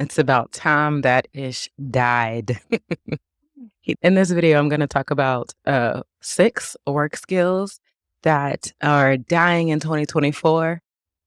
It's about time that ish died. In this video, I'm going to talk about 6 work skills that are dying in 2024,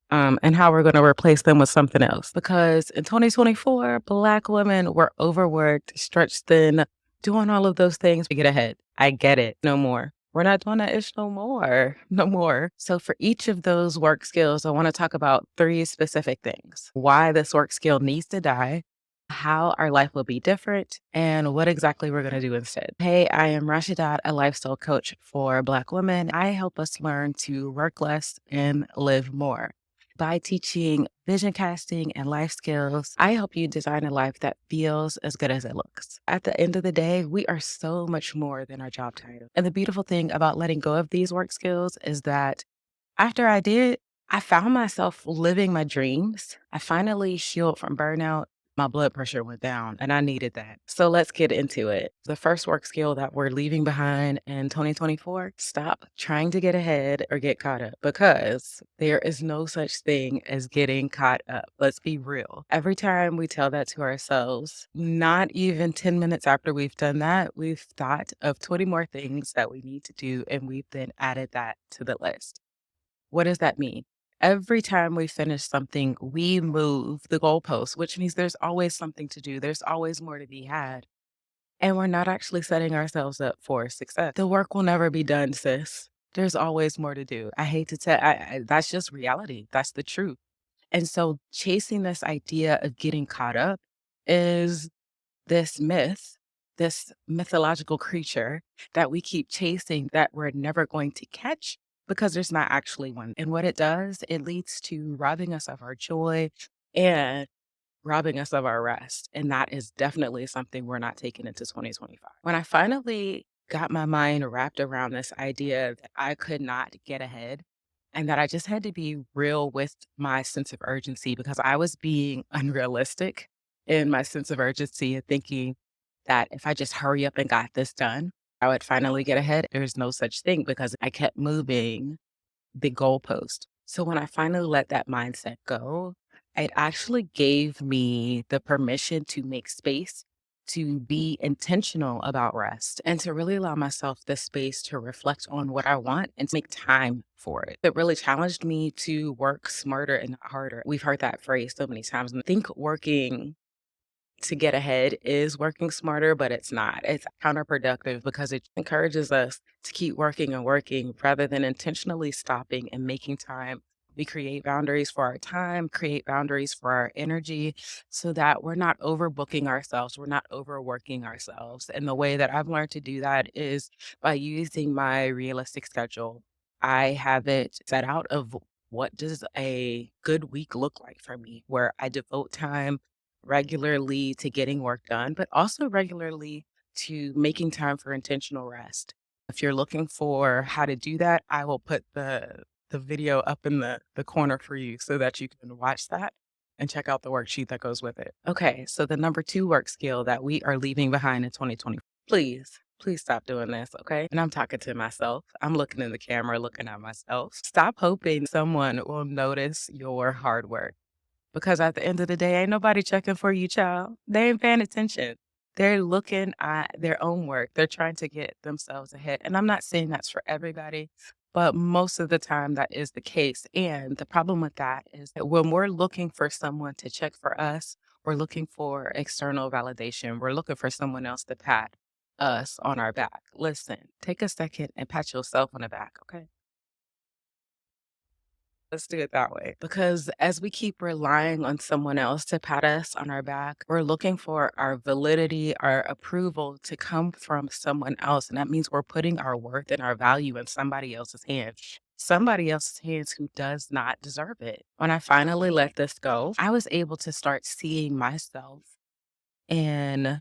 and how we're going to replace them with something else. Because in 2024, Black women were overworked, stretched thin, doing all of those things to get ahead. I get it. No more. We're not doing that ish no more. No more. So, for each of those work skills, I want to talk about 3 specific things: why this work skill needs to die, how our life will be different, and what exactly we're going to do instead. Hey, I am Rashidat, a lifestyle coach for Black women. I help us learn to work less and live more. By teaching vision casting and life skills, I help you design a life that feels as good as it looks. At the end of the day, we are so much more than our job title. And the beautiful thing about letting go of these work skills is that after I did, I found myself living my dreams. I finally healed from burnout. My blood pressure went down and I needed that. So let's get into it. The first work skill that we're leaving behind in 2024: stop trying to get ahead or get caught up, because there is no such thing as getting caught up. Let's be real. Every time we tell that to ourselves, not even 10 minutes after we've done that, we've thought of 20 more things that we need to do, and we've then added that to the list. What does that mean? Every time we finish something, we move the goalpost, which means there's always something to do. There's always more to be had. And we're not actually setting ourselves up for success. The work will never be done, sis. There's always more to do. I hate to tell, that's just reality. That's the truth. And so chasing this idea of getting caught up is this myth, this mythological creature that we keep chasing that we're never going to catch, because there's not actually one. And what it does, it leads to robbing us of our joy and robbing us of our rest. And that is definitely something we're not taking into 2025. When I finally got my mind wrapped around this idea that I could not get ahead and that I just had to be real with my sense of urgency, because I was being unrealistic in my sense of urgency and thinking that if I just hurry up and got this done, I would finally get ahead. There's no such thing, because I kept moving the goalpost. So when I finally let that mindset go, it actually gave me the permission to make space, to be intentional about rest, and to really allow myself the space to reflect on what I want and to make time for it. It really challenged me to work smarter and not harder. We've heard that phrase so many times, and I think working to get ahead is working smarter, but it's not. It's counterproductive, because it encourages us to keep working and working rather than intentionally stopping and making time. We create boundaries for our time, create boundaries for our energy, so that we're not overbooking ourselves, we're not overworking ourselves. And the way that I've learned to do that is by using my realistic schedule. I have it set out of what does a good week look like for me, where I devote time regularly to getting work done, but also regularly to making time for intentional rest. If you're looking for how to do that, I will put the video up in the corner for you so that you can watch that and check out the worksheet that goes with it. Okay, so the number 2 work skill that we are leaving behind in 2020. Please stop doing this, okay? And I'm talking to myself. I'm looking in the camera, looking at myself. Stop hoping someone will notice your hard work, because at the end of the day, ain't nobody checking for you, child. They ain't paying attention. They're looking at their own work. They're trying to get themselves ahead. And I'm not saying that's for everybody, but most of the time that is the case. And the problem with that is that when we're looking for someone to check for us, we're looking for external validation. We're looking for someone else to pat us on our back. Listen, take a second and pat yourself on the back, okay? Let's do it that way. Because as we keep relying on someone else to pat us on our back, we're looking for our validity, our approval to come from someone else. And that means we're putting our worth and our value in somebody else's hands. Somebody else's hands who does not deserve it. When I finally let this go, I was able to start seeing myself in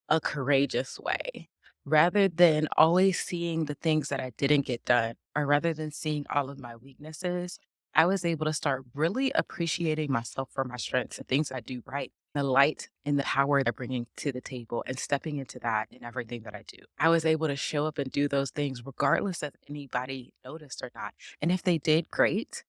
a courageous way, rather than always seeing the things that I didn't get done, or rather than seeing all of my weaknesses. I was able to start really appreciating myself for my strengths and things I do right, the light and the power that I'm bringing to the table, and stepping into that in everything that I do. I was able to show up and do those things regardless if anybody noticed or not. And if they did, great.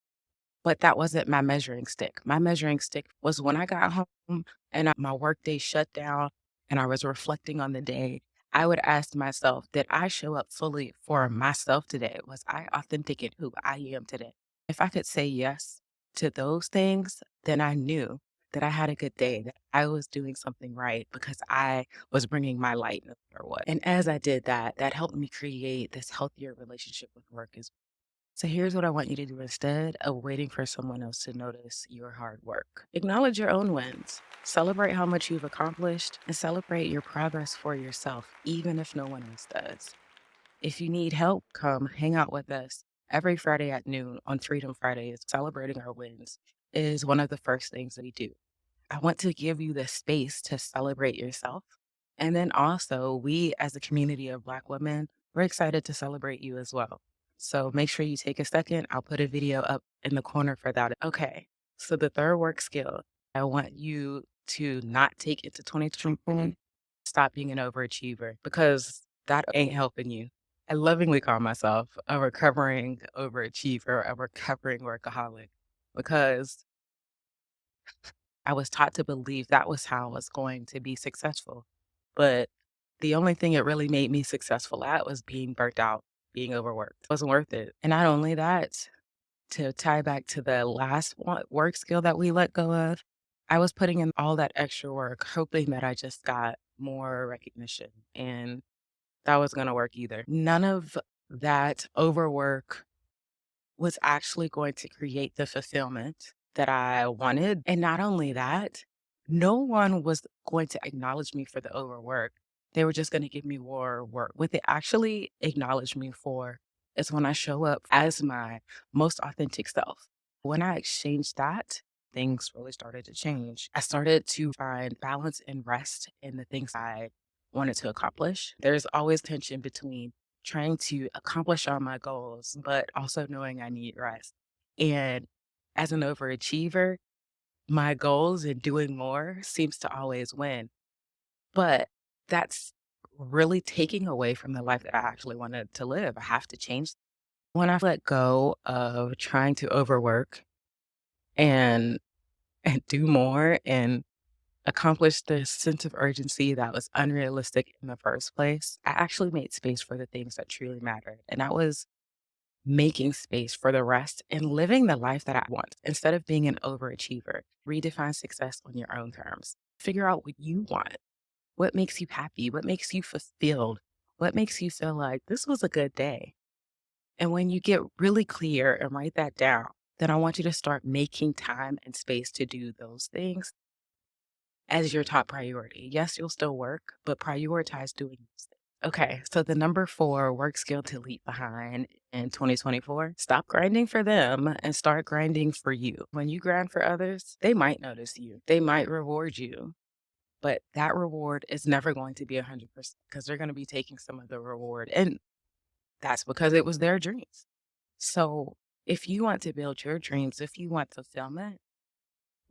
But that wasn't my measuring stick. My measuring stick was when I got home and my workday shut down and I was reflecting on the day, I would ask myself, did I show up fully for myself today? Was I authentic in who I am today? If I could say yes to those things, then I knew that I had a good day, that I was doing something right because I was bringing my light no matter what. And as I did that, that helped me create this healthier relationship with work as so here's what I want you to do instead of waiting for someone else to notice your hard work. Acknowledge your own wins. Celebrate how much you've accomplished and celebrate your progress for yourself, even if no one else does. If you need help, come hang out with us every Friday at noon on Freedom Fridays. Celebrating our wins is one of the first things that we do. I want to give you the space to celebrate yourself. And then also, we as a community of Black women, we're excited to celebrate you as well. So make sure you take a second. I'll put a video up in the corner for that. Okay. So the third work skill, I want you to not take it to 2024. Stop being an overachiever because that ain't helping you. I lovingly call myself a recovering overachiever, a recovering workaholic because I was taught to believe that was how I was going to be successful. But the only thing it really made me successful at was being burnt out, being overworked. It wasn't worth it. And not only that, to tie back to the last work skill that we let go of, I was putting in all that extra work, hoping that I just got more recognition. And that was going to work either. None of that overwork was actually going to create the fulfillment that I wanted. And not only that, no one was going to acknowledge me for the overwork. They were just going to give me more work. What they actually acknowledge me for is when I show up as my most authentic self. When I exchanged that, things really started to change. I started to find balance and rest in the things I wanted to accomplish. There's always tension between trying to accomplish all my goals, but also knowing I need rest. And as an overachiever, my goals and doing more seems to always win. But that's really taking away from the life that I actually wanted to live. I have to change. When I let go of trying to overwork and and do more and accomplish this sense of urgency that was unrealistic in the first place, I actually made space for the things that truly mattered. And that was making space for the rest and living the life that I want instead of being an overachiever. Redefine success on your own terms. Figure out what you want, what makes you happy, what makes you fulfilled, what makes you feel like this was a good day. And when you get really clear and write that down, then I want you to start making time and space to do those things as your top priority. Yes, you'll still work, but prioritize doing those things. Okay, so the number four work skill to leave behind in 2024, stop grinding for them and start grinding for you. When you grind for others, they might notice you, they might reward you, but that reward is never going to be 100% because they're going to be taking some of the reward. And that's because it was their dreams. So if you want to build your dreams, if you want fulfillment,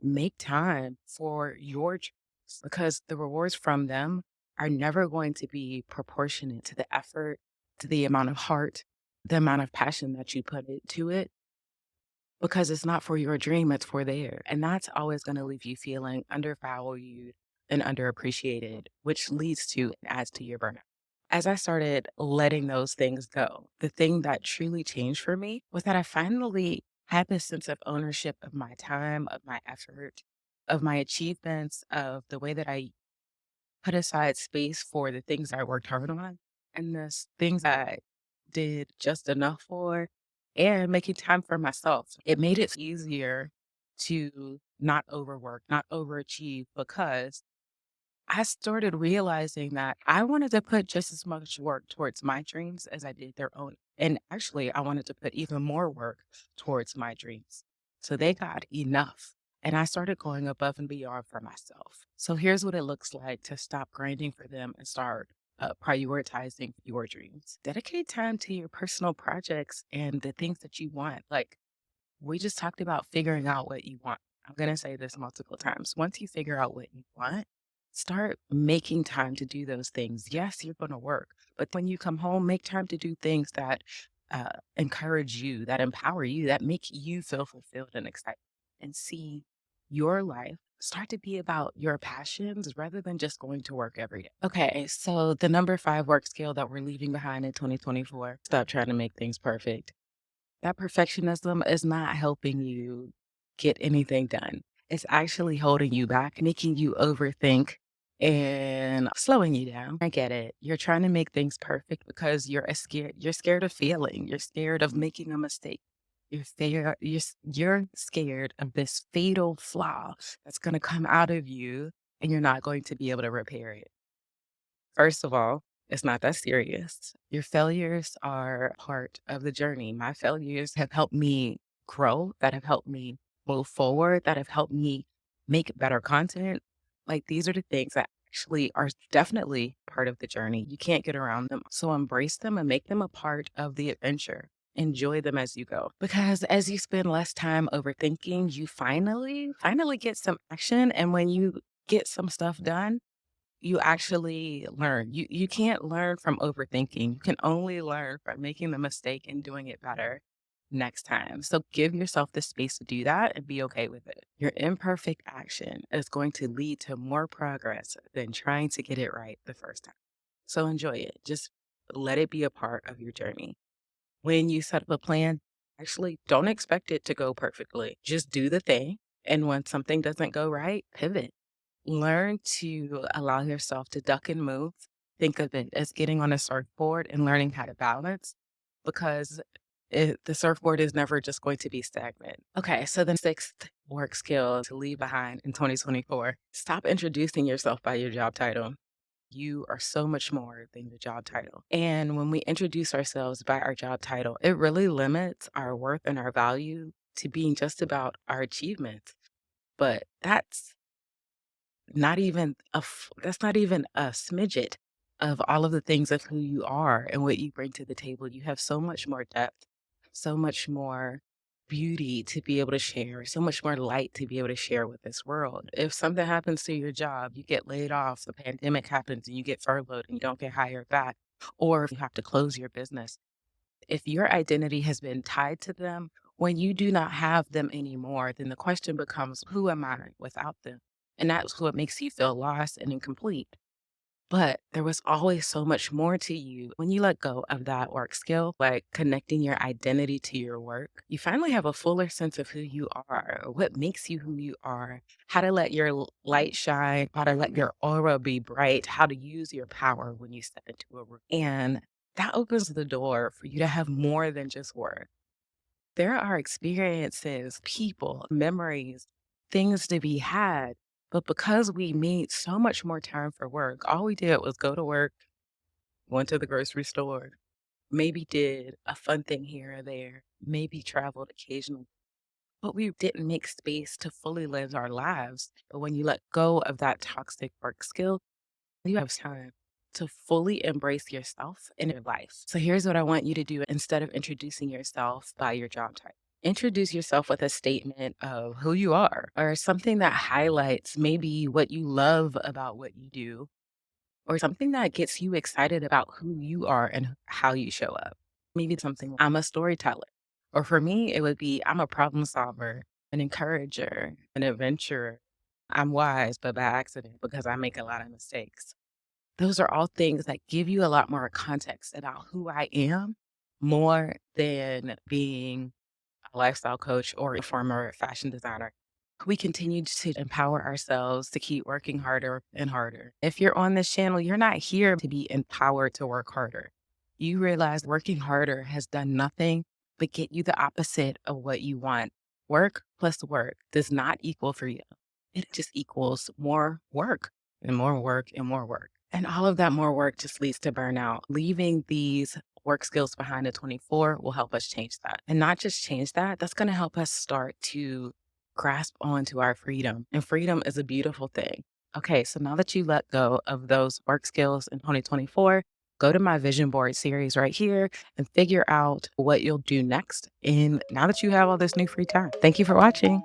make time for your dreams because the rewards from them are never going to be proportionate to the effort, to the amount of heart, the amount of passion that you put into it, because it's not for your dream, it's for their. And that's always going to leave you feeling undervalued and underappreciated, which leads to and adds to your burnout. As I started letting those things go, the thing that truly changed for me was that I finally had this sense of ownership of my time, of my effort, of my achievements, of the way that I put aside space for the things I worked hard on and the things I did just enough for and making time for myself. It made it easier to not overwork, not overachieve because I started realizing that I wanted to put just as much work towards my dreams as I did their own. And actually, I wanted to put even more work towards my dreams. So they got enough. And I started going above and beyond for myself. So here's what it looks like to stop grinding for them and start prioritizing your dreams. Dedicate time to your personal projects and the things that you want. Like we just talked about figuring out what you want. I'm going to say this multiple times. Once you figure out what you want, start making time to do those things. Yes, you're going to work, but when you come home, make time to do things that encourage you, that empower you, that make you feel fulfilled and excited and see your life start to be about your passions rather than just going to work every day. Okay, so the number 5 work skill that we're leaving behind in 2024, stop trying to make things perfect. That perfectionism is not helping you get anything done. It's actually holding you back, making you overthink and slowing you down. I get it. You're trying to make things perfect because you're scared of failing. You're scared of making a mistake. You're scared of this fatal flaw that's going to come out of you and you're not going to be able to repair it. First of all, it's not that serious. Your failures are part of the journey. My failures have helped me grow, that have helped me move forward, that have helped me make better content. Like these are the things that actually are definitely part of the journey. You can't get around them. So embrace them and make them a part of the adventure. Enjoy them as you go. Because as you spend less time overthinking, you finally get some action. And when you get some stuff done, you actually learn. You can't learn from overthinking. You can only learn from making the mistake and doing it better next time. So give yourself the space to do that and be okay with it. Your imperfect action is going to lead to more progress than trying to get it right the first time. So enjoy it. Just let it be a part of your journey. When you set up a plan, actually don't expect it to go perfectly. Just do the thing. And when something doesn't go right, pivot. Learn to allow yourself to duck and move. Think of it as getting on a surfboard and learning how to balance because the surfboard is never just going to be stagnant. Okay, so the sixth work skill to leave behind in 2024, stop introducing yourself by your job title. You are so much more than your job title. And when we introduce ourselves by our job title, it really limits our worth and our value to being just about our achievements. But that's not even a smidget of all of the things of who you are and what you bring to the table. You have so much more depth, so much more beauty to be able to share, so much more light to be able to share with this world. If something happens to your job, you get laid off, the pandemic happens and you get furloughed and you don't get hired back, or if you have to close your business, if your identity has been tied to them, when you do not have them anymore, then the question becomes, who am I without them? And that's what makes you feel lost and incomplete. But there was always so much more to you. When you let go of that work skill, like connecting your identity to your work, you finally have a fuller sense of who you are, what makes you who you are, how to let your light shine, how to let your aura be bright, how to use your power when you step into a room. And that opens the door for you to have more than just work. There are experiences, people, memories, things to be had. But because we made so much more time for work, all we did was go to work, went to the grocery store, maybe did a fun thing here or there, maybe traveled occasionally. But we didn't make space to fully live our lives. But when you let go of that toxic work skill, you have time to fully embrace yourself and your life. So here's what I want you to do instead of introducing yourself by your job title. Introduce yourself with a statement of who you are or something that highlights maybe what you love about what you do or something that gets you excited about who you are and how you show up. Maybe something I'm a storyteller. Or for me, it would be I'm a problem solver, an encourager, an adventurer. I'm wise, but by accident because I make a lot of mistakes. Those are all things that give you a lot more context about who I am more than being a lifestyle coach or a former fashion designer. We continue to empower ourselves to keep working harder and harder. If you're on this channel, you're not here to be empowered to work harder. You realize working harder has done nothing but get you the opposite of what you want. Work plus work does not equal freedom. It just equals more work and more work and more work. And all of that more work just leads to burnout. Leaving these work skills behind at 24 will help us change that. And not just change that, that's going to help us start to grasp onto our freedom. And freedom is a beautiful thing. Okay, so now that you let go of those work skills in 2024, go to my vision board series right here and figure out what you'll do next. And now that you have all this new free time, thank you for watching.